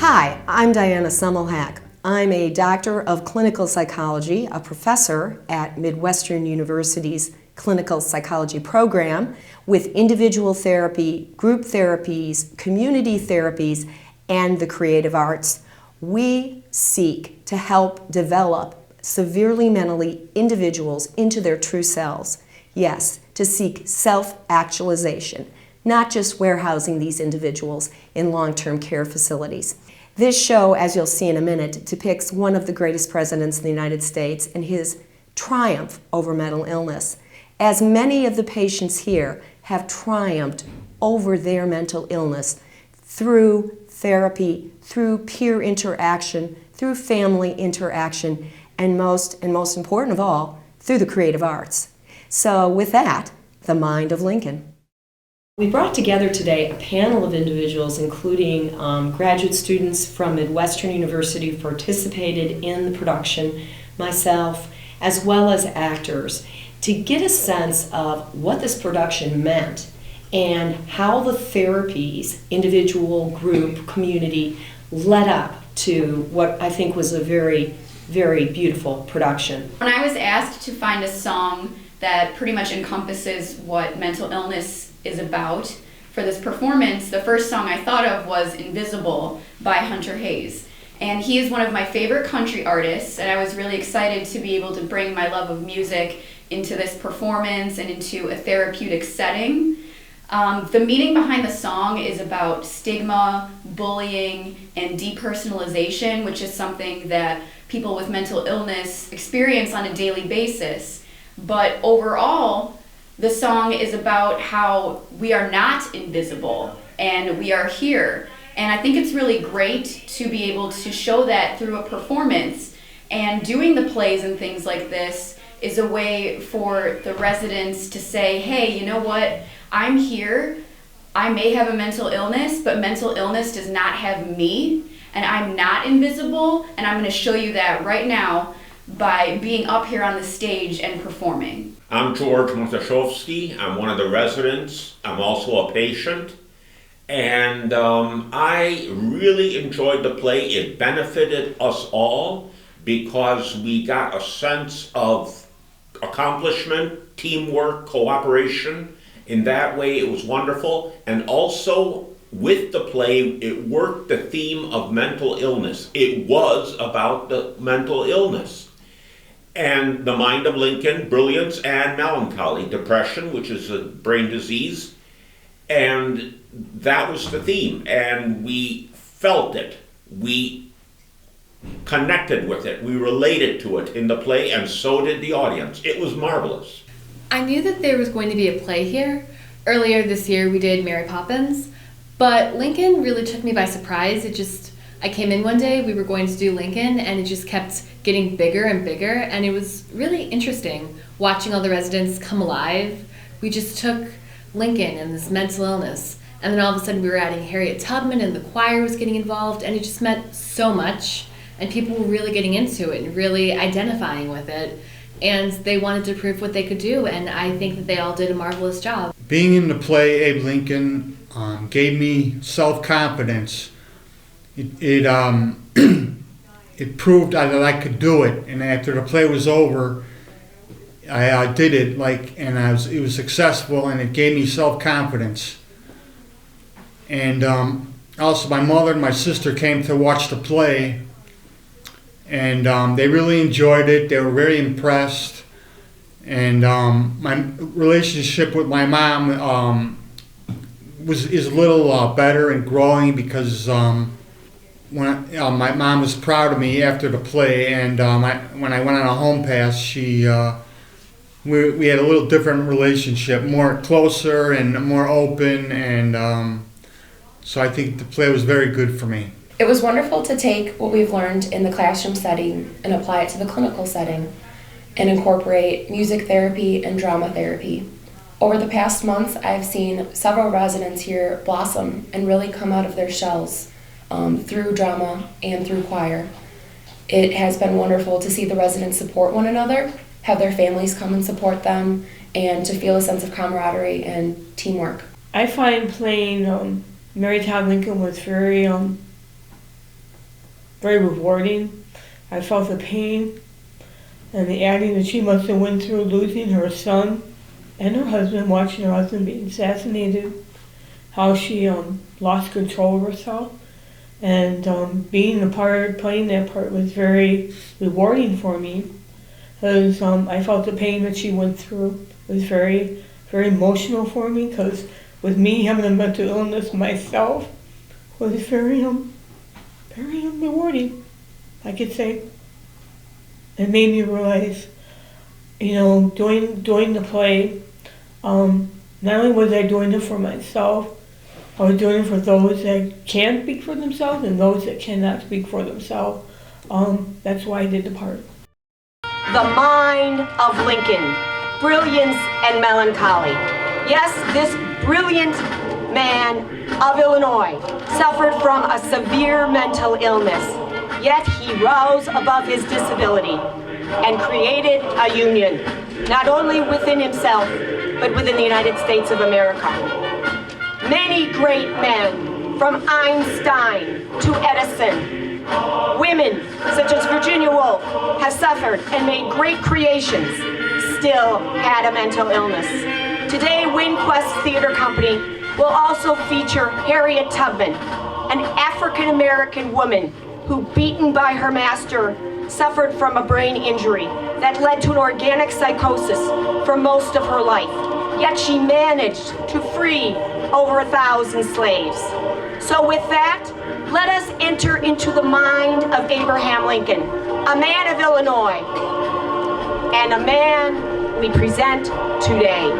Hi, I'm Diana Semmelhack. I'm a doctor of clinical psychology, a professor at Midwestern University's clinical psychology program with individual therapy, group therapies, community therapies, and the creative arts. We seek to help develop severely mentally individuals into their true selves. Yes, to seek self-actualization, not just warehousing these individuals in long-term care facilities. This show, as you'll see in a minute, depicts one of the greatest presidents in the United States and his triumph over mental illness. As many of the patients here have triumphed over their mental illness through therapy, through peer interaction, through family interaction, and most important of all, through the creative arts. So with that, the Mind of Lincoln. We brought together today a panel of individuals, including graduate students from Midwestern University who participated in the production, myself, as well as actors, to get a sense of what this production meant and how the therapies, individual, group, community, led up to what I think was a very, very beautiful production. When I was asked to find a song that pretty much encompasses what mental illness is about for this performance, the first song I thought of was Invisible by Hunter Hayes. And he is one of my favorite country artists, and I was really excited to be able to bring my love of music into this performance and into a therapeutic setting. The meaning behind the song is about stigma, bullying, and depersonalization, which is something that people with mental illness experience on a daily basis. But overall, the song is about how we are not invisible and we are here. And I think it's really great to be able to show that through a performance. And doing the plays and things like this is a way for the residents to say, hey, you know what? I'm here. I may have a mental illness, but mental illness does not have me. And I'm not invisible. And I'm going to show you that right now by being up here on the stage and performing. I'm George Motashowski. I'm one of the residents. I'm also a patient. And I really enjoyed the play. It benefited us all because we got a sense of accomplishment, teamwork, cooperation. In that way, it was wonderful. And also, with the play, it worked the theme of mental illness. It was about the mental illness. And the Mind of Lincoln, Brilliance and Melancholy, depression, which is a brain disease. And that was the theme. And we felt it. We connected with it. We related to it in the play, and so did the audience. It was marvelous. I knew that there was going to be a play here. Earlier this year we did Mary Poppins, but Lincoln really took me by surprise. I came in one day, we were going to do Lincoln, and it just kept getting bigger and bigger, and it was really interesting watching all the residents come alive. We just took Lincoln and this mental illness, and then all of a sudden we were adding Harriet Tubman, and the choir was getting involved, and it just meant so much, and people were really getting into it and really identifying with it, and they wanted to prove what they could do, and I think that they all did a marvelous job. Being in the play Abe Lincoln gave me self-confidence. It proved that I could do it, and after the play was over, I did it it was successful, and it gave me self-confidence. And also, my mother and my sister came to watch the play, and they really enjoyed it. They were very impressed, and my relationship with my mom is a little better and growing because. My mom was proud of me after the play, and when I went on a home pass, we had a little different relationship, more closer and more open, and so I think the play was very good for me. It was wonderful to take what we've learned in the classroom setting and apply it to the clinical setting and incorporate music therapy and drama therapy. Over the past months, I've seen several residents here blossom and really come out of their shells. Through drama and through choir. It has been wonderful to see the residents support one another, have their families come and support them, and to feel a sense of camaraderie and teamwork. I find playing Mary Todd Lincoln was very very rewarding. I felt the pain and the agony that she must have went through losing her son and her husband, watching her husband being assassinated, how she lost control of herself. And playing that part was very rewarding for me, because I felt the pain that she went through. It was very, very emotional for me, because with me having a mental illness myself was very rewarding, I could say. It made me realize, doing the play, not only was I doing it for myself, I was doing it for those that can speak for themselves and those that cannot speak for themselves. That's why I did the part. The Mind of Lincoln, Brilliance and Melancholy. Yes, this brilliant man of Illinois suffered from a severe mental illness, yet he rose above his disability and created a union, not only within himself, but within the United States of America. Many great men, from Einstein to Edison, women such as Virginia Woolf, have suffered and made great creations, still had a mental illness. Today, Winquest Theater Company will also feature Harriet Tubman, an African-American woman who, beaten by her master, suffered from a brain injury that led to an organic psychosis for most of her life. Yet she managed to free over 1,000 slaves. So with that, let us enter into the mind of Abraham Lincoln, a man of Illinois, and a man we present today.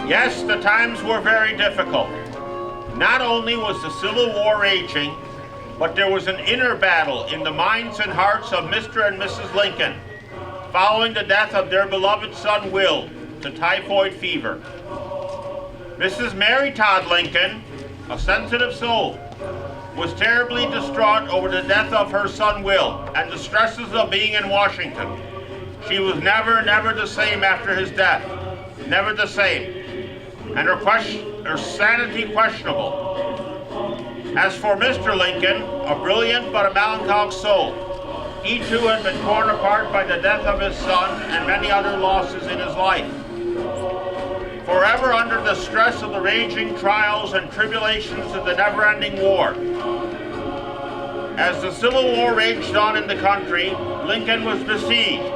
Yes, the times were very difficult. Not only was the Civil War raging, but there was an inner battle in the minds and hearts of Mr. and Mrs. Lincoln, following the death of their beloved son Will to typhoid fever. Mrs. Mary Todd Lincoln, a sensitive soul, was terribly distraught over the death of her son Will and the stresses of being in Washington. She was never the same after his death, never the same, and her sanity questionable. As for Mr. Lincoln, a brilliant but a melancholic soul, he too had been torn apart by the death of his son and many other losses in his life. Forever under the stress of the raging trials and tribulations of the never-ending war. As the Civil War raged on in the country, Lincoln was besieged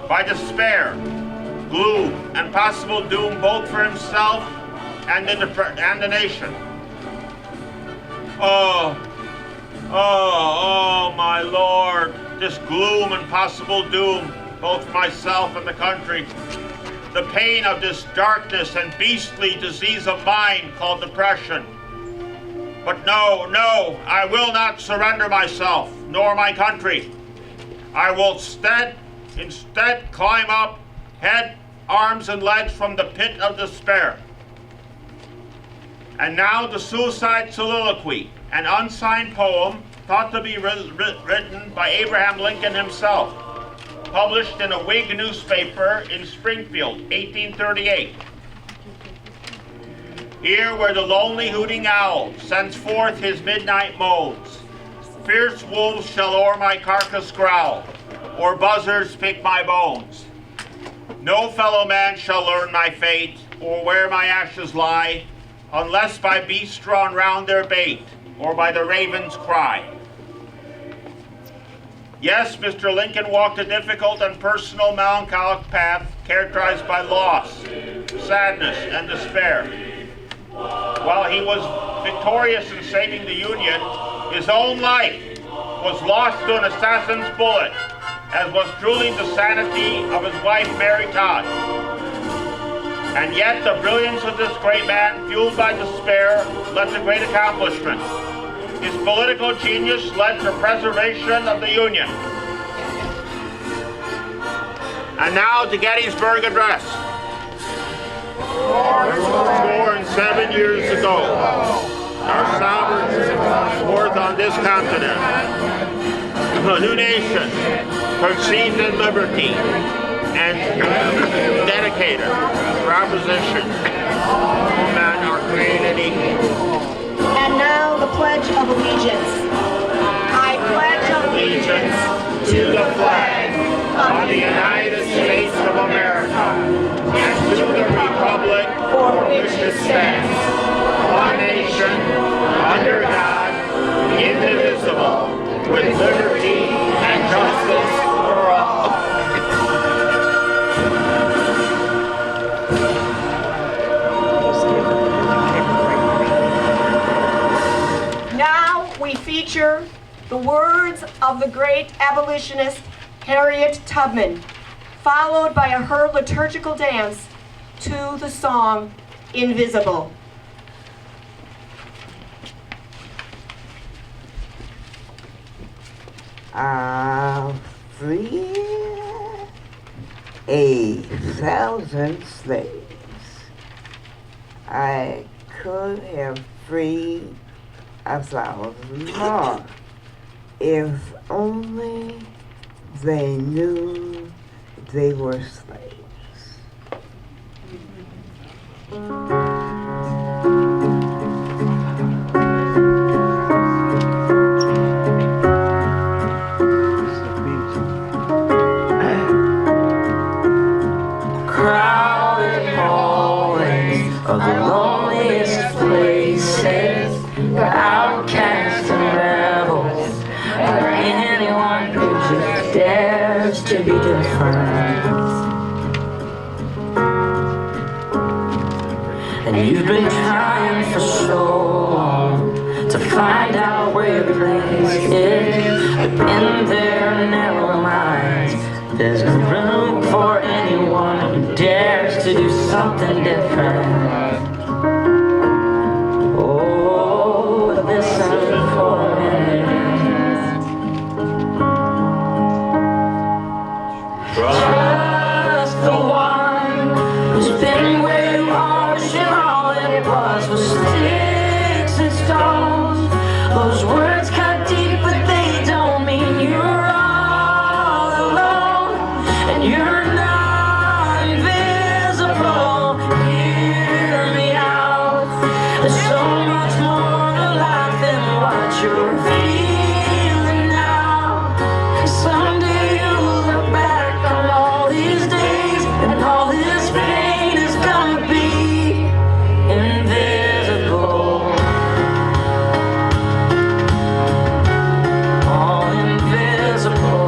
by despair, gloom, and possible doom both for himself and the nation. Oh, my Lord, this gloom and possible doom, both for myself and the country. The pain of this darkness and beastly disease of mind called depression. But no, I will not surrender myself, nor my country. I will instead climb up, head, arms, and legs from the pit of despair. And now the Suicide Soliloquy, an unsigned poem thought to be written by Abraham Lincoln himself, published in a Whig newspaper in Springfield, 1838. Here where the lonely hooting owl sends forth his midnight moans, fierce wolves shall o'er my carcass growl, or buzzards pick my bones. No fellow man shall learn my fate, or where my ashes lie, unless by beasts drawn round their bait, or by the raven's cry. Yes, Mr. Lincoln walked a difficult and personal melancholic path characterized by loss, sadness, and despair. While he was victorious in saving the Union, his own life was lost to an assassin's bullet, as was truly the sanity of his wife, Mary Todd. And yet the brilliance of this great man, fueled by despair, led to great accomplishment. His political genius led to preservation of the Union. And now the Gettysburg Address. 407 years ago, our sovereign forth on this continent. a new nation, conceived in liberty, and dedicated to our position. All men are created equal. And now the Pledge of Allegiance. I pledge Allegiance to the flag of the United States of America and to the republic for which it stands, one nation, under God, indivisible, with liberty and justice for all. Now we feature the words of the great abolitionist Harriet Tubman, followed by her liturgical dance to the song Invisible. I'll free 1,000 slaves. I could have freed 1,000 more if only they knew they were slaves. Crowded hallways of the loneliest places, the outcasts and rebels, or anyone who just dares to be different. And you've been trying for so long to find out where your place is, but in their narrow minds there's no room for anyone who dares to do something different. Oh, listen for a minute. Trust the one who's been where you are, wishing all it was sticks and stones. Those words cut deep, but they don't mean you're all alone, and you're not invisible. Hear me out. There's so much more to life than what you're feeling now. Someday you'll look back on all these days, and all this pain is gonna be invisible. All invisible.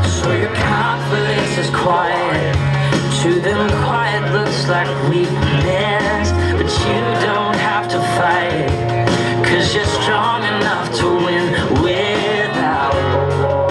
So your confidence is quiet. To them quiet looks like weakness, but you don't have to fight, 'cause you're strong enough to win without war.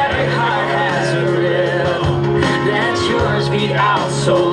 Every heart has a rhythm, let yours beat out so